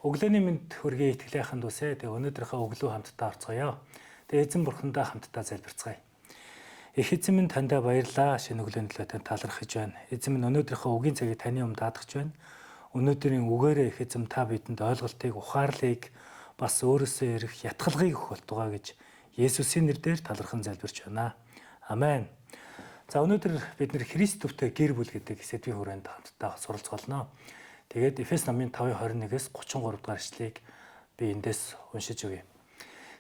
Өглөөний мэнд хүргэе итгэлийнхэн дүүсээ. Тэгээ өнөөдрийнхөө өглөө хамтдаа орцгоё. Тэгээ эзэн бурхандаа хамтдаа залбирцгаая. Их эзэн минь тандаа баярлалаа. Шинэ өглөөний төлөө танд талархаж байна. Эзэн минь өнөөдрийнхөө үгийн цагийг таны өмнө даатгаж байна. Өнөөдрийн үгээрээ их эзэн та бидэнд ойлголтыг, ухаарлыг бас өөрөөсөө ирэх ятгалгыг өгөх болтугай гэж Есүсийн нэрээр талархан залбирч байна. Амен. За өнөөдөр бид нэр Христ төвтэй гэр бүл гэдэг сэдвийн хүрээнд хамтдаа суралцголно. Тэгээд Эфес номын 5:21-ээс 33 дугаар ишлэгийг би эндээс уншиж өгье.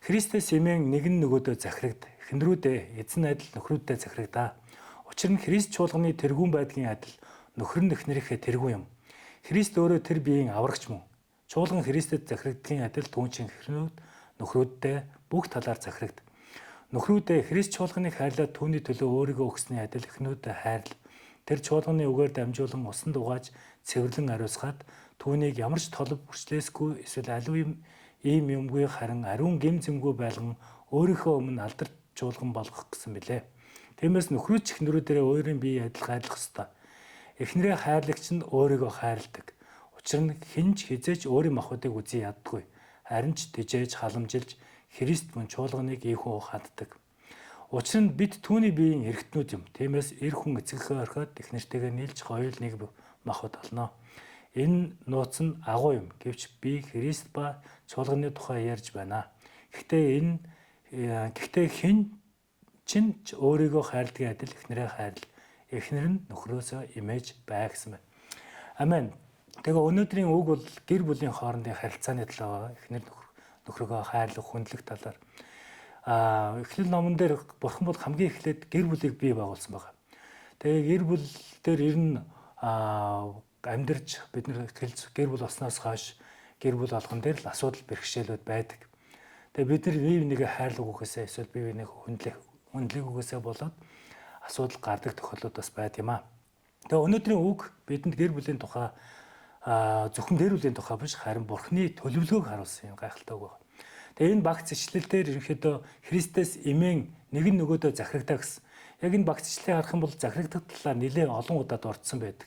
Христэс эмээн нэгэн нөгөөдөө захирагд, эхнэрүүдээ эзэн адил нөхрүүддээ захирагдаа. Учир нь Христ чуулганы тэргүүн байдгийн адил нөхөр нь эхнэрийнхээ тэргүүн юм. Христ өөрөө тэр биеийн аврагч мөн. Чуулган Христэд захирагдгийн адил түүнчин эхнэрүүд нөхрүүддээ бүх талаар захирагд. Нөхрүүдээ Христ чуулганыг хайрлаад түүний төлөө өөрийгөө өгсөний адил эхнэрүүдэд хайрл. Тэр чуулганы үгээр дамжуулан усан дугааж цэвэрлэн ариусгаад түүнийг ямар ч толб хүрчлээсгүй эсвэл аливаа ийм юмгүй харин ариун гим зэмгүй байлган өөрийнхөө өмнө алдарт чуулган болгох гэсэн мэлээ. Тиймээс нөхрөөч эхнэрүүдээрээ өөрийн бие адил хайрлах ёстой. Эхнэрээ хайрлагч нь өөрийгөө хайрладаг. Учир нь хинж хизээч өөрийн махбодыг үзий яддаггүй. Харин ч тэжээж халамжилж Христ мөн чуулганыг ийхүү ханддаг. Учир нь бид түүний биеийн эргэтнүүд юм. Тиймээс эр хүн эцэгхээ орхиод эхнэртэйгээ нийлж хоёул нэг махбод олно. Энэ нууц нь агуу юм. Гэвч би Христ ба чуулганы тухай ярьж байна. Гэхдээ хэн чинь өөрийгөө хайрладгийн адил эхнэрээ хайрл. Эхнэр нь нөхрөөсөө имэж бай гэсэн байна. Амен. Тэгээ өнөөдрийн үг бол гэр бүлийн хоорондын харилцааны талаар эхнэр нөхрөөгөө хайрлах, хүндлэх талаар. Эхлэл номон дээр бурхан бол хамгийн эхлээд гэр бүлийг бий байгуулсан байна. Тэгээ гэр бүл дээр ер нь амьдарч бид нэр гэр бүл болсноос хойш гэр бүл болгон дээр л асуудал бэрхшээлүүд байдаг. Тэгээ бид нар бие бинийгээ хайрлах үгээсээ эсвэл бие биенийг хүндлэх үгээсээ болоод асуудал гардаг тохиолдол бас байд юм аа. Тэгээ өнөөдрийн үг бидэнд гэр бүлийн тухай зөвхөн гэр бүлийн тухай биш харин бурхны төлөвлөгөөг харуулсан юм гайхалтай үг байна. Тэгээ энэ багц ишлэлээр ерөнхийдөө Христэс эмээн нэгэн нөгөөдөө захирагдаа гэсэн. Яг энэ багц ишлэлийг харах юм бол захирагдах талаар нэлээд олон удаа дурдсан байдаг.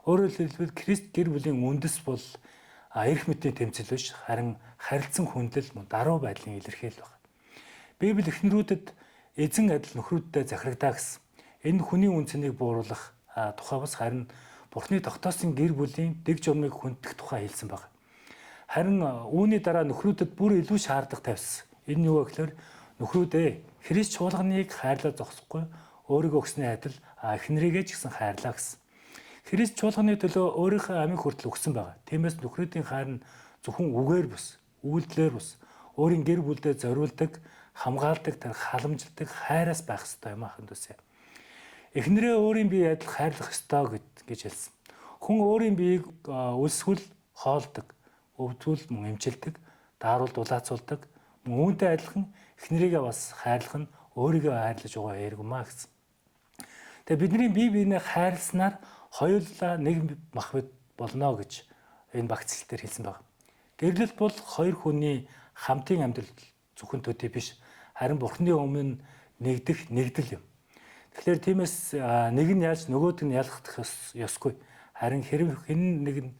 Өөрөөр хэлбэл Христ гэр бүлийн үндэс бол эрх мэдлийн тэмцэл биш харин харилцан хүндлэл мөн даруй байдлын илэрхийлэл байна. Библи эхнэрүүдэд эзэн адил нөхрүүддээ захирагдаа гэсэн. Энэ хүний үнцнийг бууруулах тухай бас харин Бурхны тогтоосон гэр бүлийн дэг журмыг хүндэх тухай хэлсэн байна. Харин үүний дараа нөхрүүдэд бүр илүү шаардлага тавьсан. Энэ юу гэхээр нөхрүүдээ Христ чуулганыг хайрлаж зогсохгүй өөрийгөө өгсөний адил эхнэрийгээ ч гэсэн хайрлаа гэсэн. Христ чуулганы төлөө өөрийнхөө амийг хүртэл өгсөн байгаа. Тиймээс нөхрүүдийн хайр нь зөвхөн үгээр бус, үйлдэлээр бус, өөрийн гэр бүлдээ зориулдаг, хамгаалдаг, тэр халамжилдаг хайраас байх ёстой юм ахын дүүсээ. Эхнэрээ өөрийн бие адил хайрлах ёстой гэж хэлсэн. Хүн өөрийн биеийг өлсгөл хоолдог, өвдгөл мөн эмчилдэг, daarуул дулаацуулдаг, мөн үүнтэй адилхан эхнэрийгээ бас хайрлах нь өөрийгөө хайрлаж байгаа хэрэг юмаа гэсэн. Тэгээ бидний бие биенээ хайрласнаар хоёулаа нэг махбод болно гэж энэ багцлэлээр хэлсэн байна. Гэрлэл бол хоёр хүний хамтын амьдрал зөвхөн төдий биш, харин Бурхны өмнө нэгдэл юм. Тэгэхээр тиймээс нэг нь яаж нөгөөд нь ялгах ёсгүй. Харин хэрэв хэн нэг нь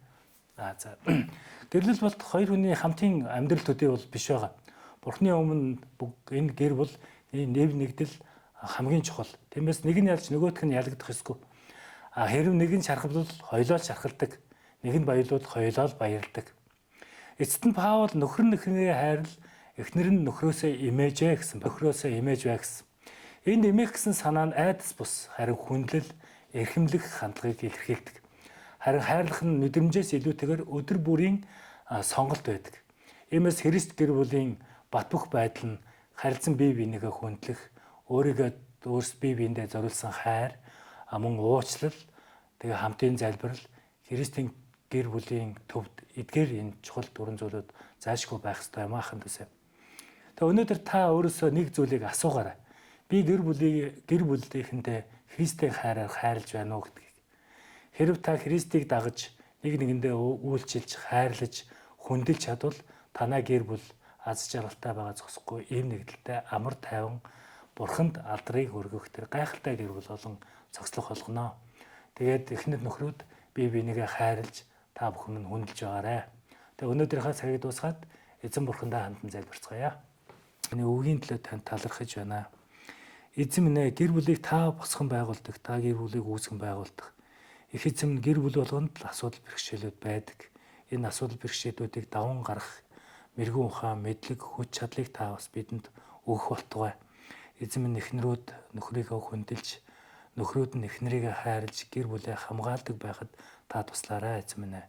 гэрлэл бол хоёр хүний хамтын амьдрал төдий бол биш байгаа. Бурхны өмнө энэ гэр бүл нэв нэгдэл хамгийн чухал. Тиймээс нэг нь ялж нөгөөх нь ялгдах ёсгүй. Хэрэв нэг нь шархалбал хоёулаа шархалдаг, нэг нь баялвал хоёулаа л баярладаг. Эцэст нь Паул нөхөр нь эхнэрээ хайрл, эхнэр нь нөхрөөсөө имээжээ гэсэн. Нөхрөөсөө имээж бай гэсэн. Энд имэх гэсэн санаа нь айдас бус, харин хүндлэл, эрхэмлэх хандлагыг илэрхийлдэг. Харин хайрлах нь мэдрэмжээс илүүтэйгээр өдөр бүрийн сонголт байдаг. Иймээс Христ гэр бүлийн бат бөх байдал нь харилцан бие бинийгээ хүндлэх, өөрийгөө өөрс бие биендээ зориулсан хайр, мөн уучлал, тэгээ хамтын залбирал, Христийн гэр бүлийн төвд эдгээр энэ чухал дөрвөн зүйлүүд заашгүй байх ёстой юм ахын дүүсээ. Тэгээ өнөөдөр та өөрөөсөө нэг зүйлийг асуугаарай. Би гэр бүлийнхэнтэй Христийн хайраар хайрлаж байна уу гэдгийг. Хэрэв та Христийг дагаж нэг нэгэндээ үйлчилж, хайрлаж, хүндэлж чадвал танай гэр бүл аз жаргалтай байгаа зогсохгүй ийм нэгдэлтэй амар тайван Бурханд алдрыг өргөх тэр гайхалтай гэр бүл болон зогслох болгоно. Тэгээд эхнэр нөхрүүд бие бинийгээ хайрлаж та бүхэн нь хүндэлж байгаарэ. Тэгээд өнөөдрийнхээ цагийг дуусгаад эзэн бурхандаа хандан залбирцгаая. Миний өвгийн төлөө танд талархаж байна. Эзэн минь гэр бүлийг та босгон байгуулдаг, та гэр бүлийг үүсгэн байгуулдаг. Их эзэм гэр бүл болгонд л асуудал бэрхшээлүүд байдаг. Энэ асуудал бэрхшээлүүдийг даван гарах мэрэгэн ухаан, мэдлэг, хүч чадлыг та бас бидэнд өгөх болтугай. Эзэн минь эхнэрүүд нөхрийгөө хүндэлж, нөхрүүд нь эхнэрийгээ хайрлаж, гэр бүлээ хамгаалдаг байхад та туслаарай эзэн минь.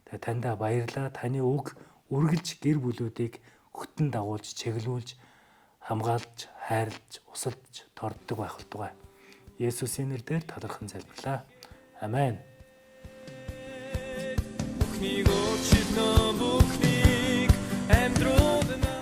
Тэгээ таньда баярлалаа. Таны үг үргэлж гэр бүлүүдийг хөтөн дагуулж, чиглүүлж, хамгаалж, хайрлаж, усалж, торддог байх болтугай. Есүсийн нэрээр талархан залбирлаа. Амен. Бүхнийг өөрчилнө, бүхнийг амьдруу